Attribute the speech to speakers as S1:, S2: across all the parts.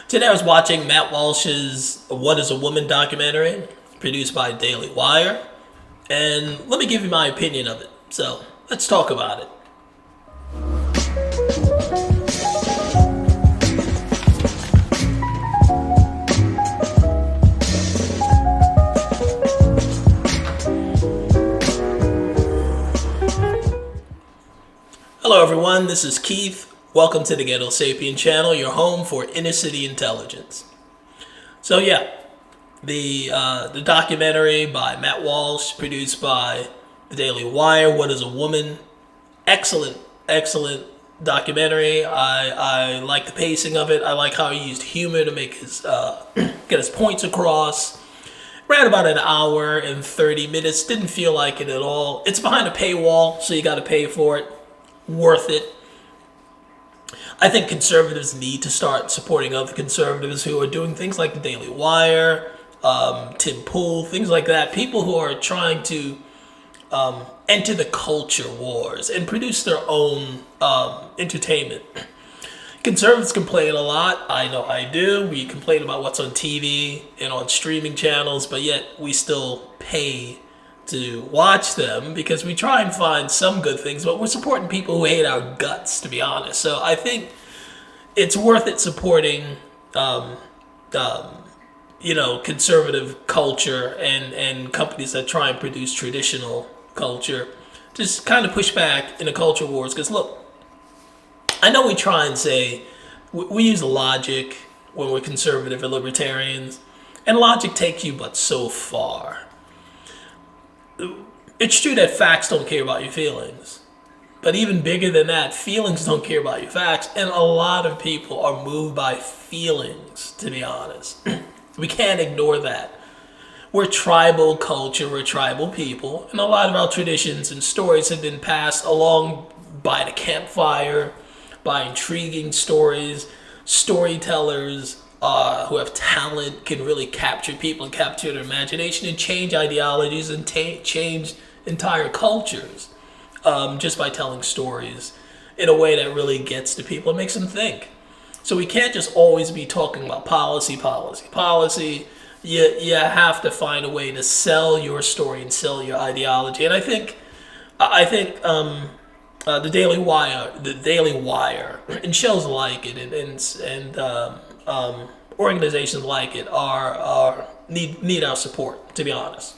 S1: Today I was watching Matt Walsh's What is a Woman documentary, produced by Daily Wire, and let me give you my opinion of it. So let's talk about it. Hello everyone, this is Keith. Welcome to the Ghetto Sapien channel, your home for inner city intelligence. So yeah, the documentary by Matt Walsh, produced by the Daily Wire, What is a Woman? Excellent documentary. I like the pacing of it. I like how he used humor to make his get his points across. Ran about an hour and 30 minutes. Didn't feel like it at all. It's behind a paywall, so you got to pay for it. Worth it. I think conservatives need to start supporting other conservatives who are doing things like the Daily Wire, Tim Pool, things like that. People who are trying to enter the culture wars and produce their own entertainment. Conservatives complain a lot. I know I do. We complain about what's on TV and on streaming channels, but yet we still pay to watch them because we try and find some good things, but we're supporting people who hate our guts, to be honest. So I think it's worth it supporting, conservative culture and companies that try and produce traditional culture. Just kind of push back in the culture wars. Because look, I know we try and say we use logic when we're conservative or libertarians, and logic takes you but so far. It's true that facts don't care about your feelings. But even bigger than that, feelings don't care about your facts. And a lot of people are moved by feelings, to be honest. We can't ignore that. We're tribal culture, we're tribal people. And a lot of our traditions and stories have been passed along by the campfire, by intriguing stories, storytellers, who have talent, can really capture people and capture their imagination and change ideologies and change entire cultures just by telling stories in a way that really gets to people and makes them think. So we can't just always be talking about policy. You have to find a way to sell your story and sell your ideology. And I think the Daily Wire, and shows like it, and organizations like it need our support, to be honest.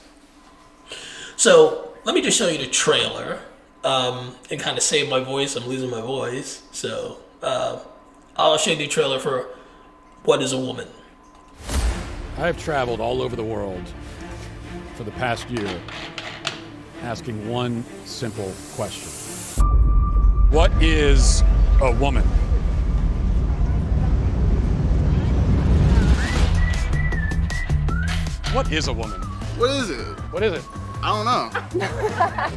S1: So let me just show you the trailer and kind of save my voice. I'm losing my voice. So I'll show you the trailer for What is a Woman?
S2: I have traveled all over the world for the past year asking one simple question. What is a woman? What is a woman?
S3: What is it?
S2: What is it?
S3: I don't know.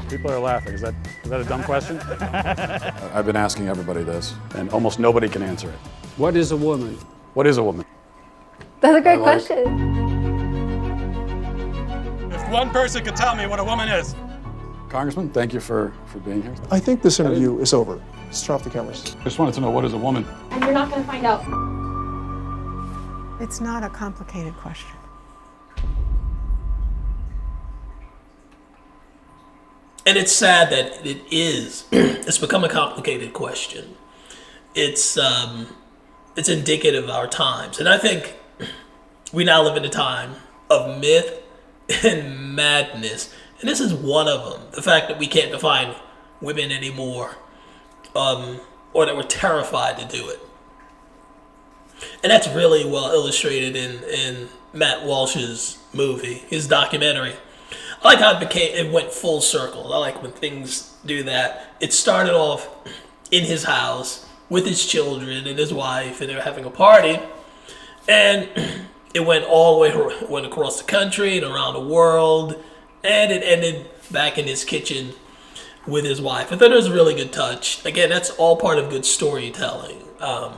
S2: People are laughing. Is that a dumb question? I've been asking everybody this, and almost nobody can answer it.
S4: What is a woman?
S2: What is a woman?
S5: That's a great question.
S2: If one person could tell me what a woman is. Congressman, thank you for being here.
S6: I think this interview is over. Let's turn off the cameras.
S2: Just wanted to know, what is a woman?
S5: And you're not going to find out.
S7: It's not a complicated question.
S1: And it's sad that it is. It's become a complicated question. It's indicative of our times. And I think we now live in a time of myth and madness. And this is one of them. The fact that we can't define women anymore, or that we're terrified to do it. And that's really well illustrated in Matt Walsh's movie, his documentary. I like how it went full circle. I like when things do that. It started off in his house with his children and his wife, and they were having a party. And it went all the way, went across the country and around the world. And it ended back in his kitchen with his wife. I thought it was a really good touch. Again, that's all part of good storytelling, how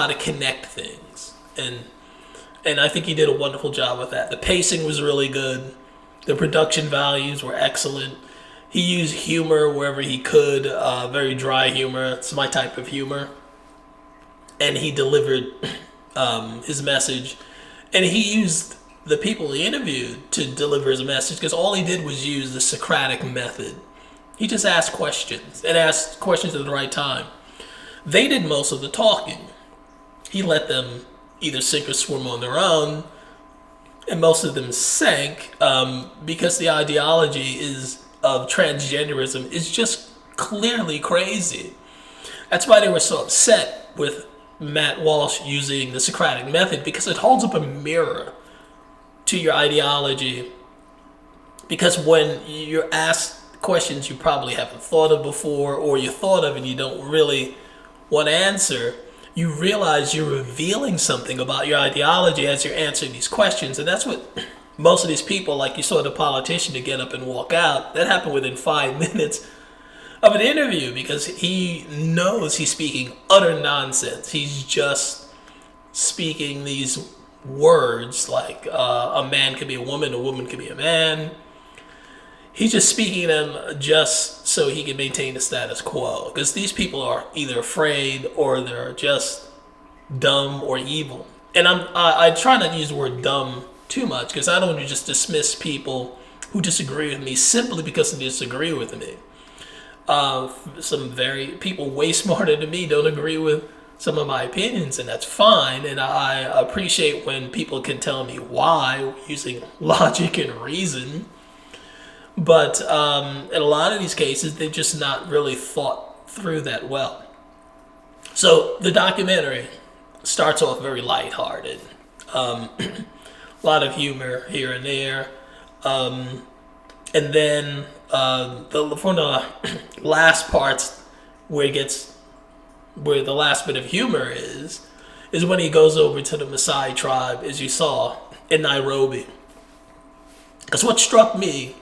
S1: to connect things. And I think he did a wonderful job with that. The pacing was really good. The production values were excellent. He used humor wherever he could, very dry humor. It's my type of humor. And he delivered his message, and he used the people he interviewed to deliver his message because all he did was use the Socratic method. He just asked questions and asked questions at the right time. They did most of the talking. He let them either sink or swim on their own, and most of them sank because the ideology of transgenderism is just clearly crazy. That's why they were so upset with Matt Walsh using the Socratic method, because it holds up a mirror to your ideology. Because when you're asked questions you probably haven't thought of before, or you thought of and you don't really want to answer, you realize you're revealing something about your ideology as you're answering these questions. And that's what most of these people, like you saw the politician to get up and walk out, that happened within 5 minutes of an interview, because he knows he's speaking utter nonsense. He's just speaking these words like a man could be a woman could be a man. He's just speaking them just so he can maintain the status quo, because these people are either afraid or they're just dumb or evil. And I try not to use the word dumb too much, because I don't want to just dismiss people who disagree with me simply because they disagree with me. Some very people way smarter than me don't agree with some of my opinions, and that's fine. And I appreciate when people can tell me why using logic and reason. But in a lot of these cases, they've just not really thought through that well. So the documentary starts off very lighthearted. A lot of humor here and there. And then one of the last parts where the last bit of humor is when he goes over to the Maasai tribe, as you saw, in Nairobi. Because what struck me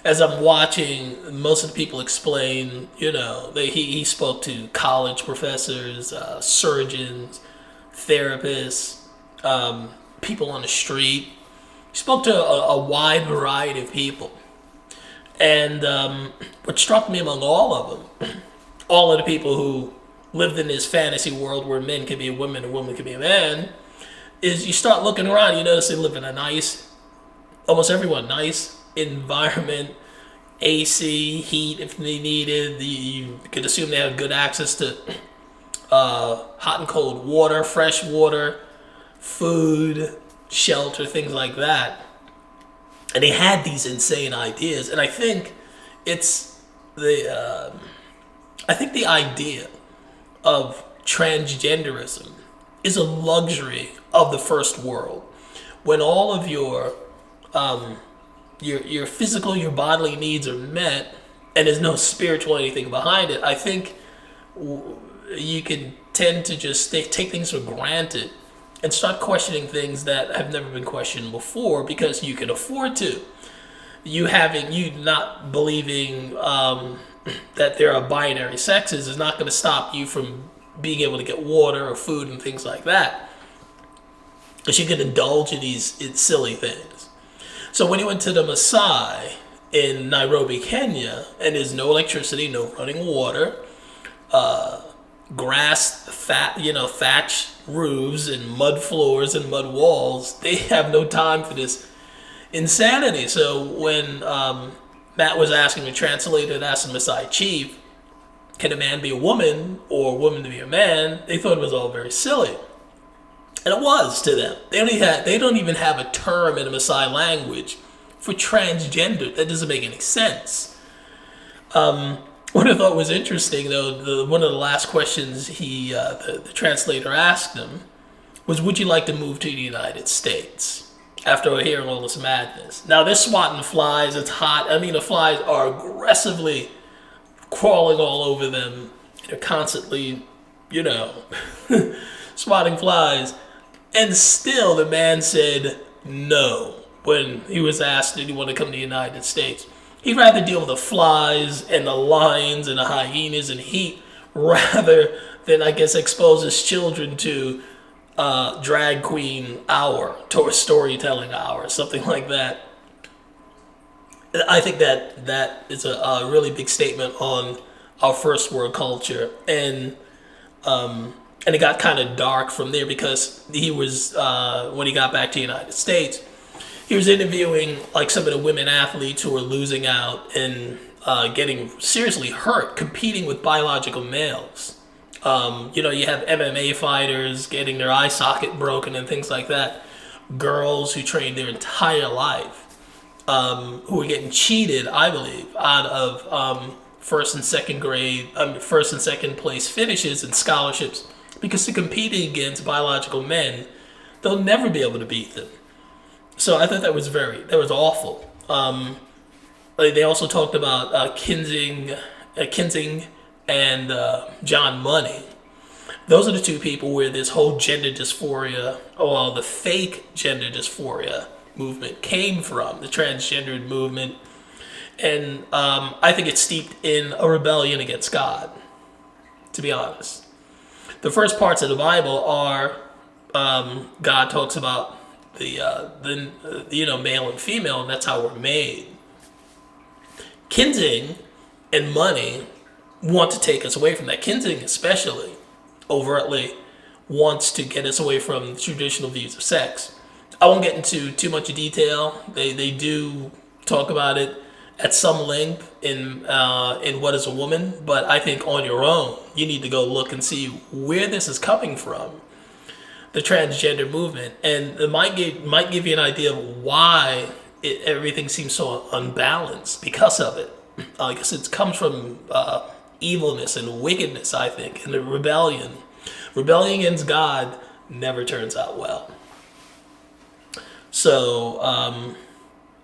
S1: as I'm watching most of the people explain, he spoke to college professors, surgeons, therapists, people on the street. He spoke to a wide variety of people. And what struck me among all of them, all of the people who lived in this fantasy world where men could be a woman and women could be a man, is you start looking around, you notice they live in a nice, almost everyone, nice environment, AC, heat if they needed. You could assume they have good access to hot and cold water, fresh water, food, shelter, things like that. And they had these insane ideas, and I think it's the idea of transgenderism is a luxury of the first world. When all of your physical, your bodily needs are met, and there's no spiritual anything behind it, I think you can tend to just take things for granted and start questioning things that have never been questioned before, because you can afford to. You not believing that there are binary sexes is not going to stop you from being able to get water or food and things like that, because you can indulge in these silly things. So when he went to the Maasai in Nairobi, Kenya, and there's no electricity, no running water, grass, thatch roofs and mud floors and mud walls, they have no time for this insanity. So when Matt was asking the translator and asking the Maasai chief, can a man be a woman or a woman to be a man, they thought it was all very silly. And it was to them. They don't even have a term in the Maasai language for transgender. That doesn't make any sense. What I thought was interesting, though, one of the last questions the translator asked him was, would you like to move to the United States after hearing all this madness? Now, they're swatting flies. It's hot. I mean, the flies are aggressively crawling all over them. They're constantly, swatting flies. And still, the man said no when he was asked, did he want to come to the United States? He'd rather deal with the flies and the lions and the hyenas and heat rather than, I guess, expose his children to drag queen hour, or storytelling hour, something like that. I think that is a really big statement on our first world culture. And And it got kind of dark from there because he was, when he got back to the United States, he was interviewing like some of the women athletes who were losing out and getting seriously hurt competing with biological males. You have MMA fighters getting their eye socket broken and things like that. Girls who trained their entire life, who were getting cheated, I believe, out of first and second place finishes and scholarships because they're competing against biological men. They'll never be able to beat them. So I thought that was awful. They also talked about Kinsing and John Money. Those are the two people where this whole gender dysphoria, the fake gender dysphoria movement came from, the transgendered movement. And I think it's steeped in a rebellion against God, to be honest. The first parts of the Bible are God talks about the male and female, and that's how we're made. Kinsing and Money want to take us away from that. Kinsing especially overtly wants to get us away from traditional views of sex. I won't get into too much detail. They do talk about it at some length in What is a Woman, but I think on your own you need to go look and see where this is coming from, the transgender movement, and it might give you an idea of why everything seems so unbalanced because of it. Because it comes from evilness and wickedness, I think, and the rebellion against God never turns out well. So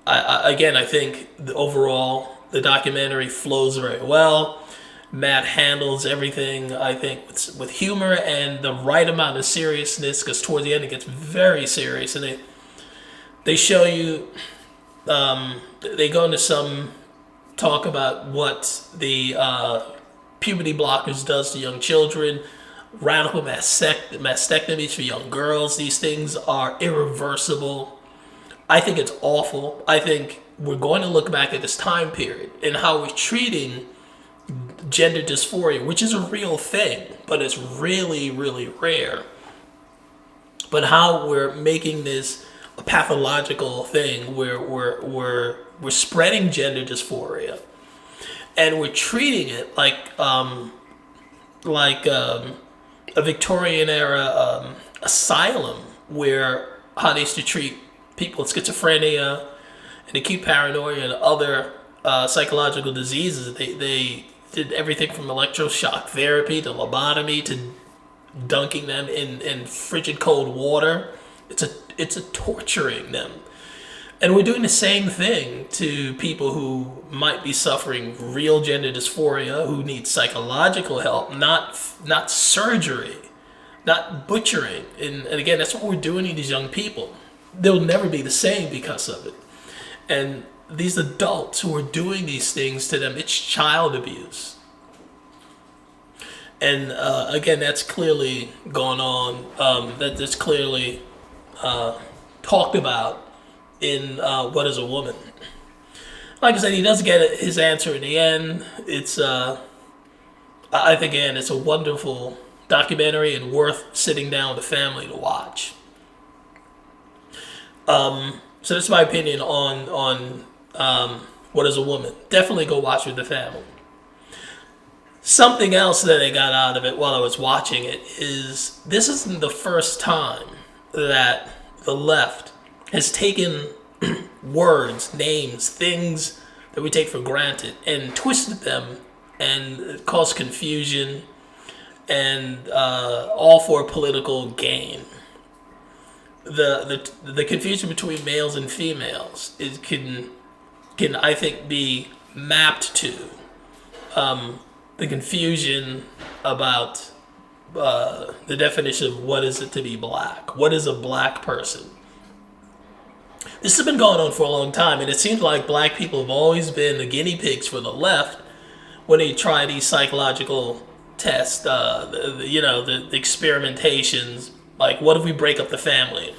S1: I think overall the documentary flows very well. Matt handles everything, I think, with humor and the right amount of seriousness, because towards the end it gets very serious, and they show you, they go into some talk about what the puberty blockers does to young children, radical mastectomies for young girls. These things are irreversible. I think it's awful. I think we're going to look back at this time period and how we're treating gender dysphoria, which is a real thing, but it's really, really rare. But how we're making this a pathological thing where we're spreading gender dysphoria, and we're treating it like a Victorian era asylum, where how they used to treat people with schizophrenia and acute paranoia and other psychological diseases. They did everything from electroshock therapy to lobotomy to dunking them in frigid cold water. It's a torturing them. And we're doing the same thing to people who might be suffering real gender dysphoria, who need psychological help, not surgery, not butchering. And again, that's what we're doing to these young people. They'll never be the same because of it. And these adults who are doing these things to them, it's child abuse. And again, that's clearly gone on. That's clearly talked about in What is a Woman. Like I said, he does get his answer in the end. It's I think, again, it's a wonderful documentary and worth sitting down with the family to watch. So that's my opinion on What is a Woman. Definitely go watch with the family. Something else that I got out of it while I was watching it is this isn't the first time that the left has taken words, names, things that we take for granted and twisted them and caused confusion and all for political gain. The confusion between males and females can I think be mapped to the confusion about the definition of what is it to be black. What is a black person? This has been going on for a long time, and it seems like black people have always been the guinea pigs for the left when they try these psychological tests, the experimentations. Like, what if we break up the family?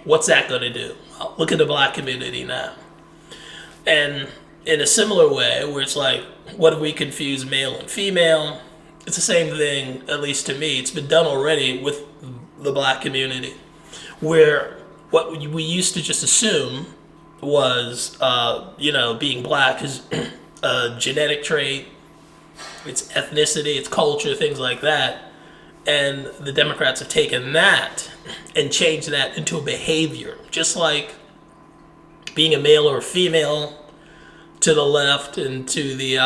S1: What's that going to do? Well, look at the black community now. And in a similar way, where it's like, what if we confuse male and female? It's the same thing, at least to me. It's been done already with the black community, where what we used to just assume was, being black is a genetic trait, it's ethnicity, it's culture, things like that. And the Democrats have taken that and changed that into a behavior, just like being a male or a female to the left, and to the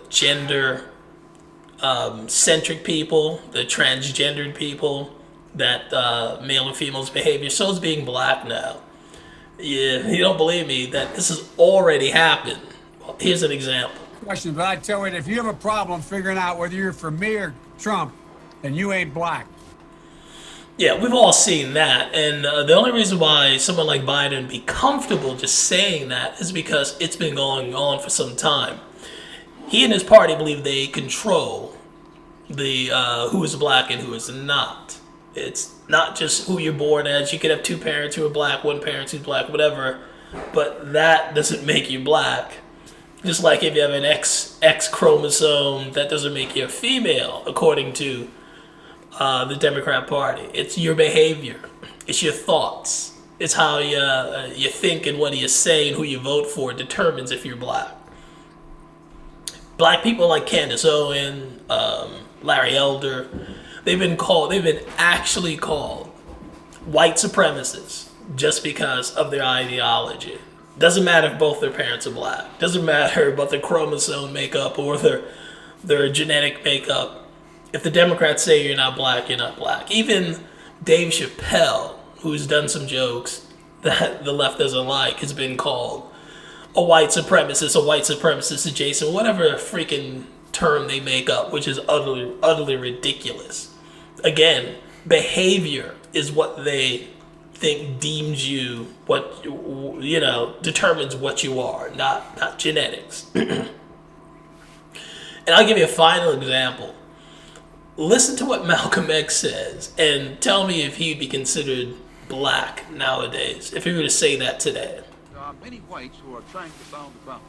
S1: gender centric people, the transgendered people, that male or female's behavior. So is being black now. Yeah, you don't believe me that this has already happened. Well, here's an example.
S4: Question, but I tell you, if you have a problem figuring out whether you're for me or Trump, then you ain't black.
S1: Yeah, we've all seen that, and the only reason why someone like Biden would be comfortable just saying that is because it's been going on for some time. He and his party believe they control the who is black and who is not. It's not just who you're born as. You could have two parents who are black, one parent who's black, whatever, but that doesn't make you black. Just like if you have an X chromosome, that doesn't make you a female, according to the Democrat Party. It's your behavior. It's your thoughts. It's how you think and what you say and who you vote for determines if you're black. Black people like Candace Owen, Larry Elder, they've been actually called white supremacists just because of their ideology. Doesn't matter if both their parents are black. Doesn't matter about their chromosome makeup or their genetic makeup. If the Democrats say you're not black, you're not black. Even Dave Chappelle, who's done some jokes that the left doesn't like, has been called a white supremacist adjacent, whatever freaking term they make up, which is utterly ridiculous. Again, behavior is what they think deems you, determines what you are, not genetics. And I'll give you a final example. Listen to what Malcolm X says and tell me if he'd be considered black nowadays, if he were to say that today.
S7: There are many whites who are trying to solve the problem,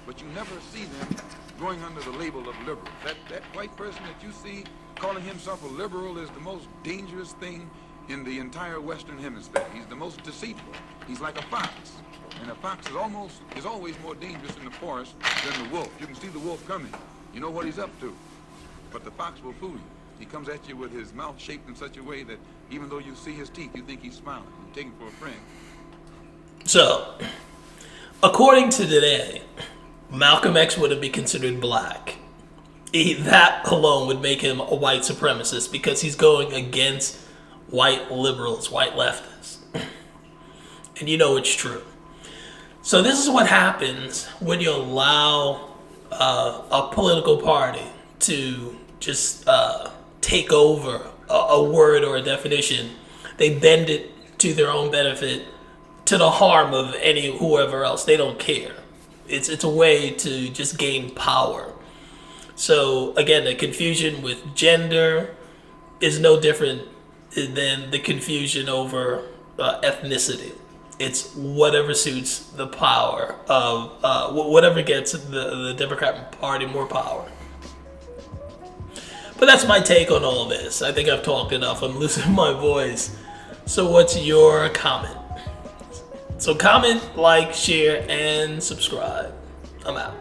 S7: but you never see them going under the label of liberal. That white person that you see calling himself a liberal is the most dangerous thing in the entire Western Hemisphere. He's the most deceitful. He's like a fox, and a fox is always more dangerous in the forest than the wolf. You can see the wolf coming. You know what he's up to, but the fox will fool you. He comes at you with his mouth shaped in such a way that even though you see his teeth, you think he's smiling. You take him for a friend.
S1: So, according to today, Malcolm X wouldn't be considered black. That alone would make him a white supremacist because he's going against white liberals, white leftists. And you know it's true. So this is what happens when you allow a political party to just take over a word or a definition. They bend it to their own benefit, to the harm of whoever else. They don't care. It's a way to just gain power. So again, the confusion with gender is no different than the confusion over ethnicity. It's whatever suits the power of whatever gets the Democrat Party more power. But that's my take on all this. I think I've talked enough. I'm losing my voice. So what's your comment? So comment, like, share, and subscribe. I'm out.